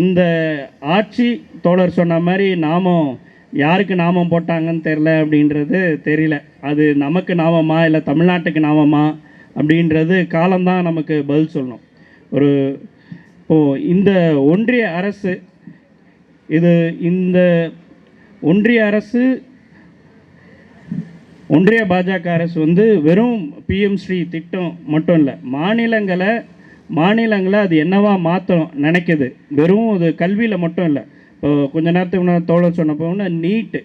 இந்த ஆட்சி தோழர் சொன்ன மாதிரி நாமம் யாருக்கு நாமம் போட்டாங்கன்னு தெரில அப்படின்றது தெரியல. அது நமக்கு நாமமா இல்லை தமிழ்நாட்டுக்கு நாமமா அப்படின்றது காலம்தான் நமக்கு பதில் சொல்லணும். இப்போது இந்த ஒன்றிய அரசு இந்த ஒன்றிய பாஜக அரசு வெறும் பிஎம் ஸ்ரீ திட்டம் மட்டும் இல்லை, மாநிலங்களை அது என்னவா மாற்றணும் நினைக்கிது. வெறும் அது கல்வியில் மட்டும் இல்லை. இப்போ கொஞ்ச நேரத்துக்கு முன்னாடி தோழர் சொன்னப்போ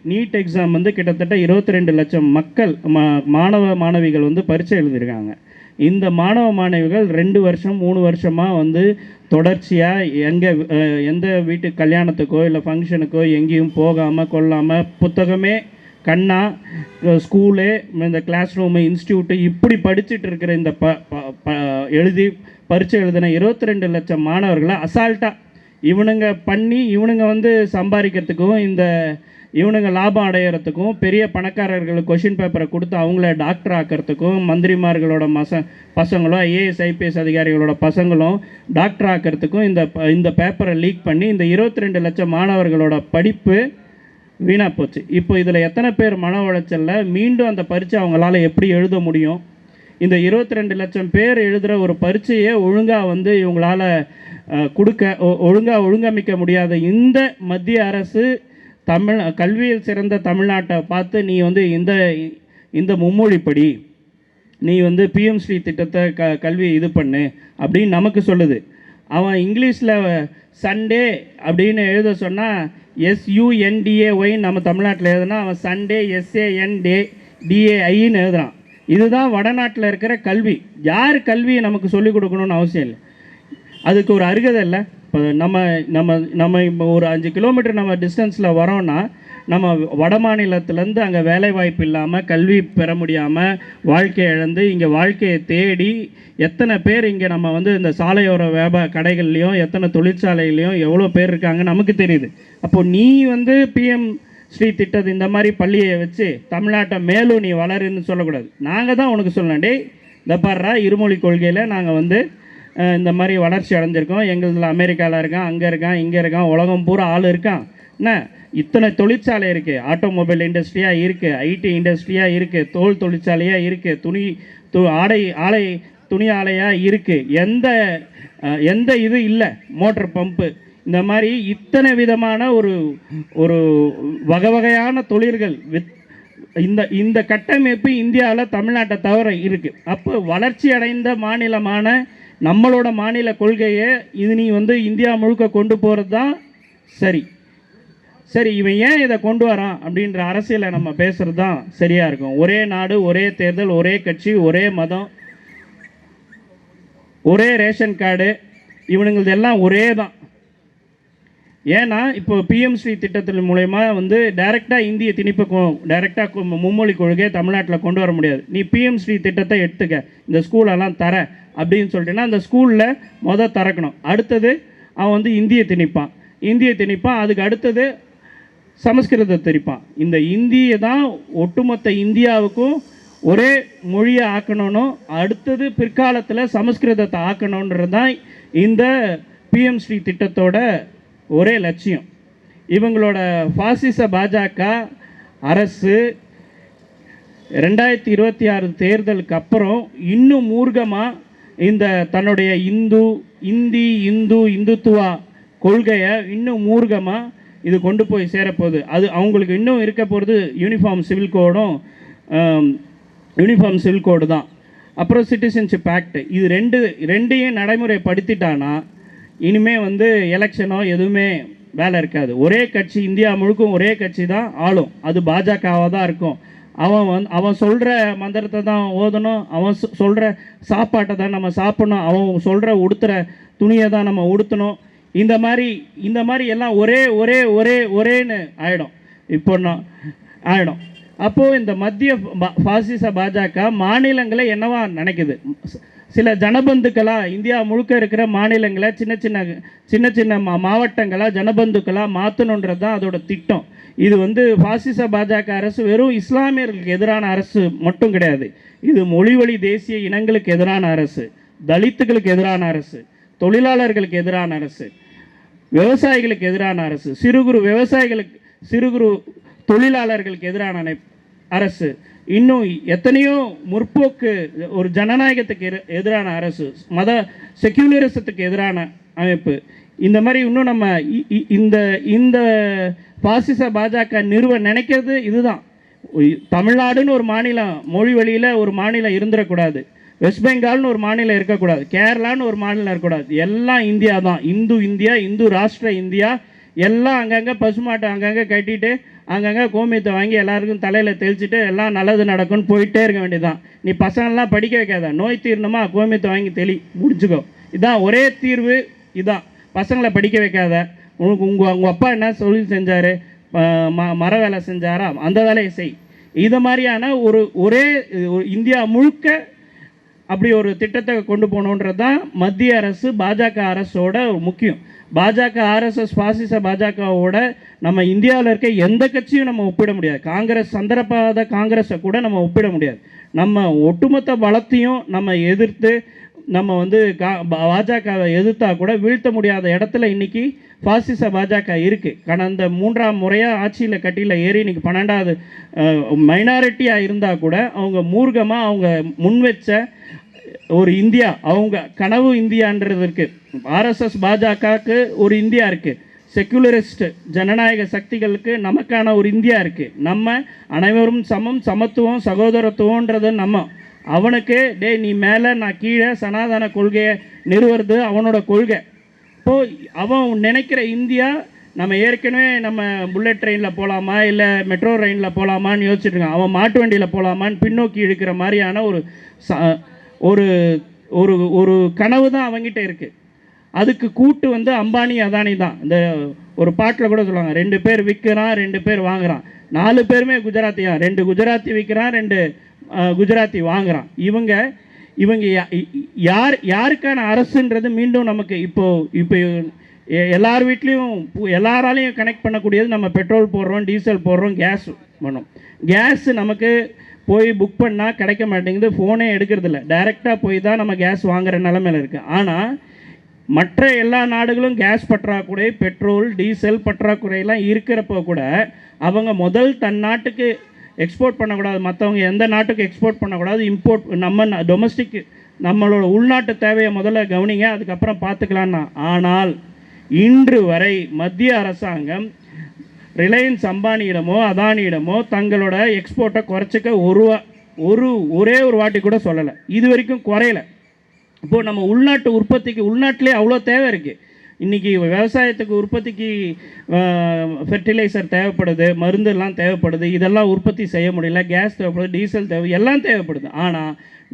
நீட் எக்ஸாம் கிட்டத்தட்ட 22 லட்சம் மக்கள் மாணவிகள் பரீட்சை எழுதியிருக்காங்க. இந்த மாணவிகள் 2 வருஷம் 3 வருஷமாக தொடர்ச்சியாக எந்த வீட்டு கல்யாணத்துக்கோ இல்லை ஃபங்க்ஷனுக்கோ எங்கேயும் போகாமல் கொள்ளாமல் புத்தகமே கண்ணா ஸ்கூலு இந்த கிளாஸ் ரூமு இன்ஸ்டியூட்டு இப்படி படிச்சுட்டு இருக்கிற இந்த எழுதி பரீட்சை எழுதின 22 லட்சம் மாணவர்களை அசால்ட்டாக இவனுங்க சம்பாதிக்கிறதுக்கும் இவனுங்க லாபம் அடையிறதுக்கும் பெரிய பணக்காரர்களுக்கு கொஷின் பேப்பரை கொடுத்து அவங்கள டாக்டர் ஆக்கிறதுக்கும் மந்திரிமார்களோட பசங்களும் ஐஏஎஸ் ஐபிஎஸ் அதிகாரிகளோட பசங்களும் டாக்டர் ஆக்கிறதுக்கும் இந்த பேப்பரை லீக் பண்ணி இந்த 22 லட்சம் மாணவர்களோட படிப்பு வீணாக போச்சு. இப்போ இதில் எத்தனை பேர் மன உளைச்சலில் மீண்டும் அந்த பரீட்சை அவங்களால எப்படி எழுத முடியும்? இந்த 22 லட்சம் பேர் எழுதுகிற ஒரு பரீட்சையை ஒழுங்காக இவங்களால் ஒழுங்கமைக்க முடியாத இந்த மத்திய அரசு கல்வியில் சிறந்த தமிழ்நாட்டை பார்த்து நீ இந்த மும்மொழிப்படி நீ பிஎம் ஸ்ரீ திட்டத்தை கல்வி இது பண்ணு அப்படின்னு நமக்கு சொல்லுது. அவன் இங்கிலீஷில் சண்டே அப்படின்னு எழுத சொன்னால் SUNDAY நம்ம தமிழ்நாட்டில் எழுதுனா அவன் சண்டே SANDAIன்னு எழுதுறான். இதுதான் வடநாட்டில் இருக்கிற கல்வி. யார் கல்வியை நமக்கு சொல்லிக் கொடுக்கணும்னு அவசியம் இல்லை. அதுக்கு ஒரு அருகதை இல்லை. இப்போ நம்ம இப்போ ஒரு 5 கிலோமீட்டர் நம்ம டிஸ்டன்ஸில் வரோன்னா நம்ம வட மாநிலத்திலேருந்து அங்கே வேலை வாய்ப்பு இல்லாமல் கல்வி பெற முடியாமல் வாழ்க்கையை இழந்து இங்கே வாழ்க்கையை தேடி எத்தனை பேர் இங்கே நம்ம இந்த சாலையோர கடைகள்லையும் எத்தனை தொழிற்சாலைகளையும் எவ்வளோ பேர் இருக்காங்க நமக்கு தெரியுது. அப்போது நீ பிஎம் ஸ்ரீ திட்டத்தை இந்த மாதிரி பள்ளியை வச்சு தமிழ்நாட்டை மேலும் நீ வளருன்னு சொல்லக்கூடாது. நாங்கள் தான் உனக்கு சொல்லணும், டே இந்த பாடுறா இருமொழி கொள்கையில் நாங்கள் இந்த மாதிரி வளர்ச்சி அடைஞ்சிருக்கோம், எங்களில் அமெரிக்காவில் இருக்கான், அங்கே இருக்கான், இங்கே இருக்கான், உலகம் பூரா ஆள் இருக்கான், என்ன இத்தனை தொழிற்சாலை இருக்குது, ஆட்டோமொபைல் இண்டஸ்ட்ரியாக இருக்குது, ஐடி இண்டஸ்ட்ரியாக இருக்குது, தோல் தொழிற்சாலையாக இருக்குது, துணி ஆலையாக இருக்குது, எந்த இது இல்லை, மோட்டர் பம்பு, இந்த மாதிரி இத்தனை விதமான ஒரு வகையான தொழில்கள் இந்த கட்டமைப்பு இந்தியாவில் தமிழ்நாட்டை தவிர இருக்குது. அப்போ வளர்ச்சி அடைந்த மாநிலமான நம்மளோட மாநில கொள்கையை இது நீ இந்தியா முழுக்க கொண்டு போகிறது தான் சரி. இவன் ஏன் இதை கொண்டு வரான் அப்படின்ற அரசியலை நம்ம பேசுகிறது தான் சரியாக இருக்கும். ஒரே நாடு, ஒரே தேர்தல், ஒரே கட்சி, ஒரே மதம், ஒரே ரேஷன் கார்டு, இவனுங்களது எல்லாம் ஒரே தான். ஏன்னா இப்போ பிஎம் ஸ்ரீ திட்டத்தின் மூலயமா டைரெக்டாக இந்திய திணிப்புக்கும் டைரெக்டாக மும்மொழி கொள்கையை தமிழ்நாட்டில் கொண்டு வர முடியாது. நீ பிஎம் ஸ்ரீ திட்டத்தை எடுத்துக்க, இந்த ஸ்கூலெல்லாம் தர அப்படின்னு சொல்லிட்டேன்னா அந்த ஸ்கூலில் திறக்கணும். அடுத்தது அவன் இந்திய திணிப்பான், அதுக்கு அடுத்தது சமஸ்கிருதத்தை திணிப்பான். இந்த இந்தியை தான் ஒட்டுமொத்த இந்தியாவுக்கும் ஒரே மொழியை ஆக்கணும்னு, அடுத்தது பிற்காலத்தில் சமஸ்கிருதத்தை ஆக்கணுன்றது தான் இந்த பிஎம் ஸ்ரீ திட்டத்தோட ஒரே லட்சியம். இவங்களோட பாசிச பாஜக அரசு 2026 தேர்தலுக்கு அப்புறம் இன்னும் மூர்க்கமாக இந்த தன்னுடைய இந்துத்துவா கொள்கையை இன்னும் மூர்க்கமாக இது கொண்டு போய் சேரப்போகுது. அது அவங்களுக்கு இன்னும் இருக்க போகிறது யூனிஃபார்ம் சிவில் கோடு தான். அப்புறம் சிட்டிசன்ஷிப் ஆக்ட், இது ரெண்டையும் நடைமுறைப்படுத்திட்டானா இனிமேல் எலெக்ஷனோ எதுவுமே வேலை இருக்காது. ஒரே கட்சி, இந்தியா முழுக்கும் ஒரே கட்சி தான் ஆளும், அது பாஜகவாக தான் இருக்கும். அவன் சொல்கிற மந்திரத்தை தான் ஓதணும், அவன் சொல்கிற சாப்பாட்டை தான் நம்ம சாப்பிடணும், அவன் சொல்கிற உடுத்துகிற துணியை தான் நம்ம உடுத்தணும். இந்த மாதிரி எல்லாம் ஒரேன்னு ஆகிடும். அப்போது இந்த மத்திய பாசிச பாஜக மாநிலங்களை என்னவா நினைக்குது? சில ஜனபந்துக்களாக இந்தியா முழுக்க இருக்கிற மாநிலங்களை சின்ன சின்ன மாவட்டங்களாக ஜனபந்துக்களாக மாற்றணுன்றது தான் அதோட திட்டம். இது பாசிச பாஜக அரசு வெறும் இஸ்லாமியர்களுக்கு எதிரான அரசு மட்டும் கிடையாது. இது மொழிவழி தேசிய இனங்களுக்கு எதிரான அரசு, தலித்துகளுக்கு எதிரான அரசு, தொழிலாளர்களுக்கு எதிரான அரசு, விவசாயிகளுக்கு எதிரான அரசு, சிறு குறு தொழிலாளர்களுக்கு எதிரான அரசு, இன்னும் எத்தனையோ முற்போக்கு ஒரு ஜனநாயகத்துக்கு எதிரான அரசு, மத செக்யூலரிசத்துக்கு எதிரான அமைப்பு, இந்த மாதிரி இன்னும் நம்ம இந்த இந்த பாசிச பாஜக நிறுவ நினைக்கிறது இதுதான். தமிழ்நாடுன்னு ஒரு மாநிலம், மொழி வழியில் ஒரு மாநிலம் இருந்துடக்கூடாது, வெஸ்ட் பெங்கால்னு ஒரு மாநிலம் இருக்கக்கூடாது, கேரளான்னு ஒரு மாநிலம் இருக்கக்கூடாது, எல்லாம் இந்தியா தான். இந்து ராஷ்டிர இந்தியா, எல்லாம் அங்கங்கே பசுமாட்டை அங்கங்கே கட்டிட்டு அங்கங்கே கோமியத்தை வாங்கி எல்லாருக்கும் தலையில் தெளிச்சுட்டு எல்லாம் நல்லது நடக்கும்னு போயிட்டே இருக்க வேண்டியதுதான். நீ பசங்கள்லாம் படிக்க வைக்காத, நோய் தீரணுமா கோமியத்தை வாங்கி முடிச்சுக்கோ, இதுதான் ஒரே தீர்வு. இதுதான், பசங்களை படிக்க வைக்காத, உங்கள் அப்பா என்ன தொழில் செஞ்சார், மர வேலை செஞ்சாரா, அந்த வேலையை செய். இது மாதிரியான ஒரே இந்தியா முழுக்க அப்படி ஒரு திட்டத்தை கொண்டு போகணுன்றது தான் மத்திய அரசு பாஜக அரசோட முக்கியம். பாஜக ஆர்எஸ்எஸ் பாசிச பாஜகவோட நம்ம இந்தியாவில் இருக்க எந்த கட்சியும் நம்ம ஒப்பிட முடியாது. காங்கிரஸ், சந்திரபாத காங்கிரஸை கூட நம்ம ஒப்பிட முடியாது. நம்ம ஒட்டுமொத்த பலத்தையும் நம்ம எதிர்த்து நம்ம வந்து பாஜகவை எதிர்த்தா கூட வீழ்த்த முடியாத இடத்துல இன்றைக்கி பாசிச பாஜக இருக்குது. கடந்த 3ஆம் முறையாக ஆட்சியில் கட்டியில் ஏறி இன்றைக்கி 12வது மைனாரிட்டியாக இருந்தால் கூட அவங்க மூர்க்கமாக அவங்க முன்வச்ச ஒரு இந்தியா, அவங்க கனவு இந்தியான்றது இருக்குது. ஆர்எஸ்எஸ் பாஜகவுக்கு ஒரு இந்தியா இருக்குது, செக்குலரிஸ்ட் ஜனநாயக சக்திகளுக்கு நமக்கான ஒரு இந்தியா இருக்குது. நம்ம அனைவரும் சமம், சமத்துவம், சகோதரத்துவன்றது நம்ம. அவனுக்கு நீ மேலே நான் கீழே சனாதன கொள்கையை நிறுவுறது அவனோட கொள்கை. இப்போது அவன் நினைக்கிற இந்தியா, நம்ம ஏற்கனவே நம்ம புல்லட் ட்ரெயினில் போகலாமா இல்லை மெட்ரோ ட்ரெயினில் போகலாமான்னு யோசிச்சுட்ருக்கான். அவன் மாட்டு வண்டியில் போகலாமான்னு பின்னோக்கி இழுக்கிற மாதிரியான ஒரு ஒரு ஒரு கனவு தான் அவங்ககிட்ட இருக்குது. அதுக்கு கூட்டு வந்து அம்பானி அதானி தான். இந்த ஒரு பாட்டில் கூட சொல்லுவாங்க, 2 பேர் விற்கிறான் 2 பேர் வாங்குகிறான், 4 பேருமே குஜராத்தியா, 2 குஜராத்தி விற்கிறான் 2 குஜராத்தி வாங்குகிறான். இவங்க யாருக்கான அரசுன்றது மீண்டும் நமக்கு இப்போ எல்லார் வீட்லேயும் எல்லாராலையும் கனெக்ட் பண்ணக்கூடியது. நம்ம பெட்ரோல் போடுறோம், டீசல் போடுறோம், கேஸ் பண்ணோம். கேஸ் நமக்கு போய் புக் பண்ணால் கிடைக்க மாட்டேங்குது, ஃபோனே எடுக்கிறதில்ல, டைரெக்டாக போய் தான் நம்ம கேஸ் வாங்குகிற நிலமையில் இருக்குது. ஆனால் மற்ற எல்லா நாடுகளும் கேஸ் பற்றாக்குறை, பெட்ரோல் டீசல் பற்றாக்குறையெல்லாம் இருக்கிறப்போ கூட அவங்க முதல் தன் நாட்டுக்கு எக்ஸ்போர்ட் பண்ணக்கூடாது, மற்றவங்க எந்த நாட்டுக்கு எக்ஸ்போர்ட் பண்ணக்கூடாது, இம்போர்ட் நம்ம டொமஸ்டிக் நம்மளோட உள்நாட்டு தேவையை முதல்ல கவனிங்க, அதுக்கப்புறம் பார்த்துக்கலான்னா. ஆனால் இன்று வரை மத்திய அரசாங்கம் ரிலையன்ஸ் அம்பானியிடமோ அதானியிடமோ தங்களோட எக்ஸ்போர்ட்டை குறைச்சிக்க ஒரே ஒரு வாட்டி கூட சொல்லலை, இது வரைக்கும் குறையலை. இப்போது நம்ம உள்நாட்டு உற்பத்திக்கு உள்நாட்டிலே அவ்வளோ தேவை இருக்குது. இன்றைக்கி விவசாயத்துக்கு உற்பத்திக்கு ஃபெர்டிலைசர் தேவைப்படுது, மருந்துலாம் தேவைப்படுது, இதெல்லாம் உற்பத்தி செய்ய முடியல, கேஸ் தேவைப்படுது, டீசல் தேவை, எல்லாம் தேவைப்படுது. ஆனால்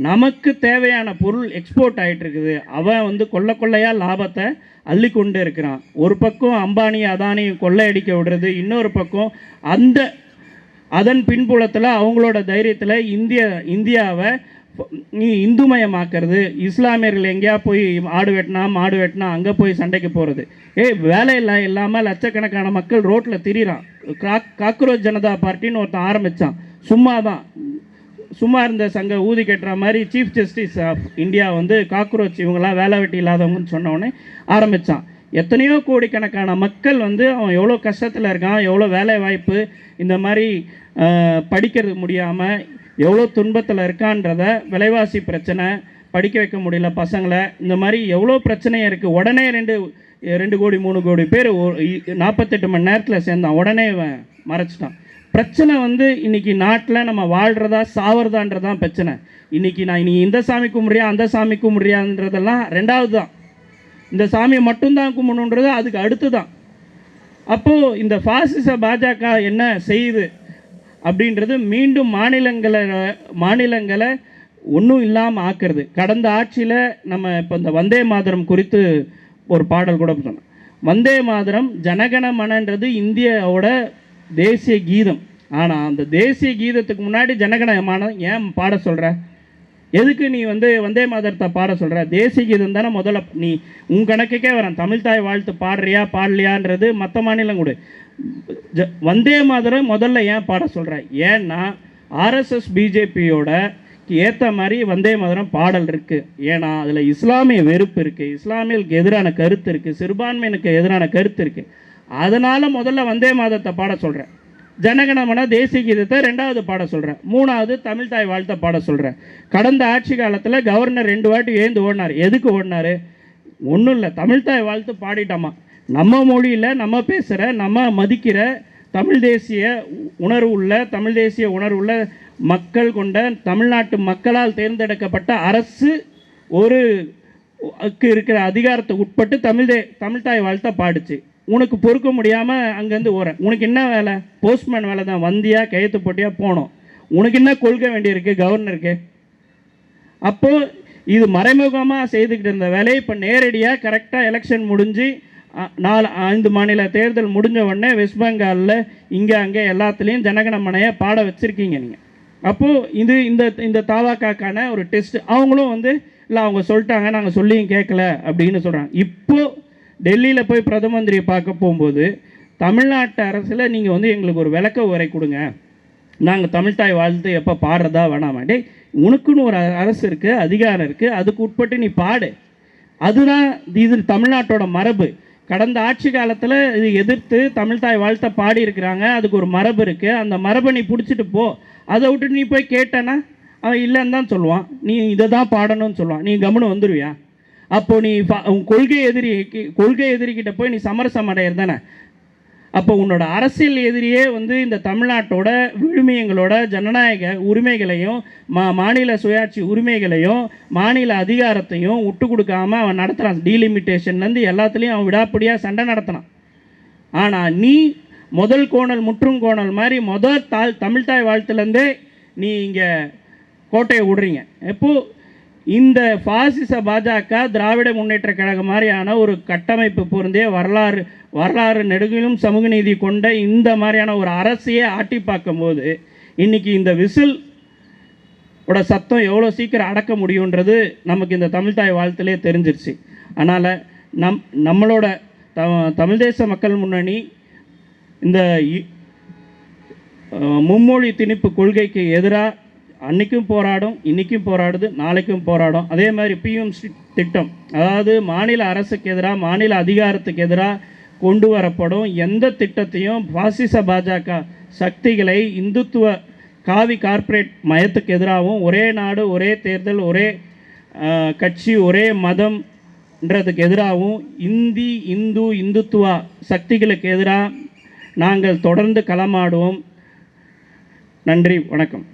நமக்கு தேவையான பொருள் எக்ஸ்போர்ட் ஆகிட்டு இருக்குது. அவன் வந்து கொள்ளையாக லாபத்தை அள்ளி கொண்டு இருக்கிறான். ஒரு பக்கம் அம்பானி அதானி கொள்ளையடிக்க விடுறது, இன்னொரு பக்கம் அதன் பின்புலத்தில் அவங்களோட தைரியத்தில் இந்தியாவை இந்துமயமாக்கிறது. இஸ்லாமியர்கள் எங்கேயா போய் ஆடு வெட்டினா மாடு வெட்டினா அங்கே போய் சண்டைக்கு போகிறது. வேலை இல்லாமல் லட்சக்கணக்கான மக்கள் ரோட்டில் திரிகிறான். காக்ரோச் ஜனதா பார்ட்டின்னு ஒருத்தன் ஆரம்பித்தான். சும்மா இருந்த சங்க ஊதி கட்டுற மாதிரி சீஃப் ஜஸ்டிஸ் ஆஃப் இந்தியா வந்து காக்ரோச் இவங்கெல்லாம் வேலை வெட்டி இல்லாதவங்கன்னு சொன்னோடனே ஆரம்பித்தான். எத்தனையோ கோடிக்கணக்கான மக்கள் வந்து அவன் எவ்வளோ கஷ்டத்தில் இருக்கான், எவ்வளோ வேலை வாய்ப்பு, இந்த மாதிரி படிக்கிறது முடியாமல் எவ்வளோ துன்பத்தில் இருக்கான்றத, விலைவாசி பிரச்சனை, படிக்க வைக்க முடியல பசங்களை, இந்த மாதிரி எவ்வளோ பிரச்சனையாக இருக்குது. உடனே 2 கோடி 3 கோடி பேர் 48 மணி நேரத்தில் சேர்ந்தான், உடனே மறைச்சிட்டான். பிரச்சனை வந்து இன்றைக்கி நாட்டில் நம்ம வாழ்கிறதா சாவறதான்றதான் பிரச்சனை. இன்றைக்கி நீ இந்த சாமி கும்பிட்றியா அந்த சாமி கும்பிட்றியான்றதெல்லாம் 2வது தான். இந்த சாமியை மட்டும்தான் கும்பிடணுன்றது அதுக்கு அடுத்து தான். அப்போது இந்த பாசிச பாஜக என்ன செய்யுது அப்படின்றது மீண்டும் மாநிலங்களை ஒன்றும் இல்லாமல் ஆக்கிறது. கடந்த ஆட்சியில் நம்ம இப்போ இந்த வந்தே மாதரம் குறித்து ஒரு பாடல் கூட சொன்னோம். வந்தே மாதரம் ஜனகண மனன்றது இந்தியாவோட தேசிய கீதம். ஆனால் அந்த தேசிய கீதத்துக்கு முன்னாடி ஜனகண மனம் ஏன் பாட சொல்கிற? எதுக்கு நீ வந்து வந்தே மாதரத்தை பாட சொல்கிற? தேசிய கீதம் தானே முதல்ல. நீ உன் கணக்குக்கே வரேன், தமிழ் தாய் வாழ்த்து பாடுறியா பாடலையான்றது மற்ற மாநிலம் கூட. வந்தே மாதரம் முதல்ல ஏன் பாட சொல்கிற? ஏன்னா ஆர்எஸ்எஸ் பிஜேபியோட ஏற்ற மாதிரி வந்தே மாதரம் பாடல் இருக்குது. ஏன்னா அதில் இஸ்லாமிய வெறுப்பு இருக்குது, இஸ்லாமியர்களுக்கு எதிரான கருத்து இருக்குது, சிறுபான்மையினுக்கு எதிரான கருத்து இருக்குது. அதனால் முதல்ல வந்தே மாதத்தை பாட சொல்கிறேன். ஜனகணமன தேசிய கீதத்தை 2வது பாட சொல்கிறேன். 3வது தமிழ் தாய் வாழ்த்தை பாட சொல்கிறேன். கடந்த ஆட்சி காலத்தில் கவர்னர் 2 வாட்டி ஏந்து ஓடினார். எதுக்கு ஓடினார்? ஒன்றும் இல்லை, தமிழ் தாய் வாழ்த்து பாடிட்டோமா. நம்ம மொழியில் நம்ம பேசுகிற, நம்ம மதிக்கிற, தமிழ் தேசிய உணர்வு உள்ள, தமிழ் தேசிய உணர்வு உள்ள மக்கள் கொண்ட தமிழ்நாட்டு மக்களால் தேர்ந்தெடுக்கப்பட்ட அரசு ஒரு இருக்கிற அதிகாரத்துக்கு உட்பட்டு தமிழ் தாய் வாழ்த்தை பாடிச்சு. உனக்கு பொறுக்க முடியாமல் அங்கேருந்து ஓரேன். உனக்கு என்ன வேலை? போஸ்ட்மேன் வேலை தான். வந்தியா, கையெழுத்து போட்டியா, போனோம். உனக்கு என்ன கொள்கை வேண்டியிருக்கு கவர்னருக்கு? அப்போது இது மறைமுகமாக செய்துக்கிட்டு இருந்த வேலையை இப்போ நேரடியாக கரெக்டாக எலெக்ஷன் முடிஞ்சு 5 மாநில தேர்தல் முடிஞ்ச உடனே வெஸ்ட் பெங்காலில் இங்கே அங்கே எல்லாத்துலேயும் ஜனகணமனையை பாட வச்சுருக்கீங்க நீங்கள். அப்போது இது இந்த தாவாக்காக்கான ஒரு டெஸ்ட். அவங்களும் இல்லை அவங்க சொல்லிட்டாங்க, நாங்கள் சொல்லியும் கேட்கல அப்படின்னு சொல்கிறாங்க. இப்போது டெல்லியில் போய் பிரதம மந்திரியை பார்க்க போகும்போது தமிழ்நாட்டு அரசில் நீங்கள் எங்களுக்கு ஒரு விளக்க உரை கொடுங்க, நாங்கள் தமிழ்தாய் வாழ்த்து எப்போ பாடுறதா வேணாமாண்டே. உனக்குன்னு ஒரு அரசு இருக்குது, அதிகாரம் இருக்குது, அதுக்கு உட்பட்டு நீ பாடு. அதுதான் இது தமிழ்நாட்டோட மரபு. கடந்த ஆட்சி காலத்தில் இது எதிர்த்து தமிழ்தாய் வாழ்த்தை பாடி இருக்கிறாங்க. அதுக்கு ஒரு மரபு இருக்குது. அந்த மரபை நீ பிடிச்சிட்டு போ. அதை விட்டு நீ போய் கேட்டேன்னா அவன் இல்லைன்னு தான் சொல்லுவான். நீ இதை தான் பாடணும்னு சொல்லுவான். நீ கம்முன்னு வந்துடுவியா? அப்போ நீ கொள்கை எதிரிக்கிட்ட போய் நீ சமரசம் அடையிறது தானே. அப்போ உன்னோட அரசியல் எதிரியே இந்த தமிழ்நாட்டோட விழுமியங்களோட ஜனநாயக உரிமைகளையும் மாநில சுயாட்சி உரிமைகளையும் மாநில அதிகாரத்தையும் விட்டு கொடுக்காம அவன் நடத்துகிறான். டீலிமிட்டேஷன்லேருந்து எல்லாத்துலேயும் அவன் விடாப்படியாக சண்டை நடத்தினான். ஆனால் நீ முதல் கோணல் முற்றும் கோணல் மாதிரி தமிழ்தாய் வாழ்த்துலேருந்தே நீ இங்கே கோட்டையை விடுறீங்க. எப்போது இந்த பாசிச பாஜக திராவிட முன்னேற்ற கழகம் மாதிரியான ஒரு கட்டமைப்பு பொருந்தே வரலாறு நெடுகிலும் சமூக நீதி கொண்ட இந்த மாதிரியான ஒரு அரசையே ஆட்டி பார்க்கும்போது இன்றைக்கி இந்த விசில் ஓட சத்தம் எவ்வளோ சீக்கிரம் அடக்க முடியுன்றது நமக்கு இந்த தமிழ்தாய் வாழ்த்துலேயே தெரிஞ்சிருச்சு. அதனால் நம்மளோட தமிழ் தேச மக்கள் முன்னணி இந்த மும்மொழி திணிப்பு கொள்கைக்கு எதிராக அன்றைக்கும் போராடும், இன்றைக்கும் போராடுது, நாளைக்கும் போராடும். அதே மாதிரி பிஎம்சி திட்டம், அதாவது மாநில அரசுக்கு எதிராக, மாநில அதிகாரத்துக்கு எதிராக கொண்டு வரப்படும் எந்த திட்டத்தையும் பாசிச பாஜக சக்திகளை இந்துத்துவ காவி கார்ப்பரேட் மயத்துக்கு எதிராகவும், ஒரே நாடு ஒரே தேர்தல் ஒரே கட்சி ஒரே மதம்ன்றதுக்கு எதிராகவும், இந்துத்துவ சக்திகளுக்கு எதிராக நாங்கள் தொடர்ந்து களமாடுவோம். நன்றி, வணக்கம்.